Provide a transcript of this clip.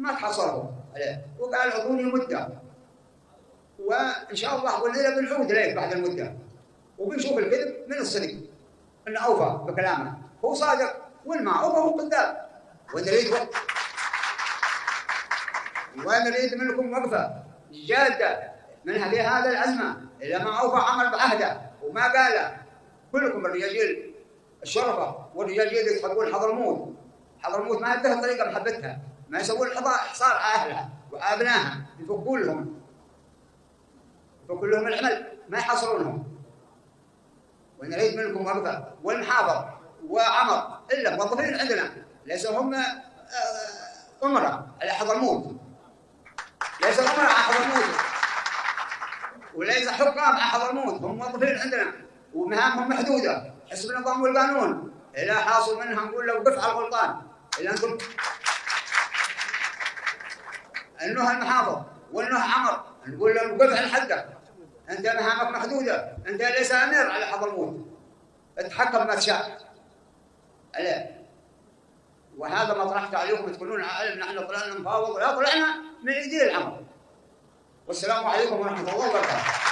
ما تحصلهم عليه، وقال اعطوني مده وان شاء الله والليله بنعود اليك بعد المده وبنشوف الكذب من الصدق انه اوفى بكلامه، هو صادق والما اوفى هو كذاب. ونريد منكم وقفه جاده من هذه الازمه، اذا ما اوفى عمل بعهده وما قال كلكم الرجال الشرفه والرجال يتحقون حضرموت. حضرموت ما عندها طريقه محبتها، ما يسوون حصار اهلها وابنائها، يفكون لهم العمل ما يحصرونهم. ونريد منكم وقفه، والمحافظ وعمر الا موظفين عندنا ليسوا هم امراء على حضرموت، ليسوا امراء على حضرموت وليس حكام على حضرموت، هم موظفين عندنا ومهامهم محدوده حسب النظام والقانون. اذا حاصل منها نقول له وقف على الغلطان، اذا انتم انه المحافظ وانه عمر نقول له وقف على حدك، انت مهامك محدوده، انت ليس امير على حضرموت، اتحكم ما تشاء عليه. وهذا ما طرحته عليكم تقولون نحن طلعنا نفاوض، لا طلعنا من ايدي الامر. والسلام عليكم ورحمه الله وبركاته.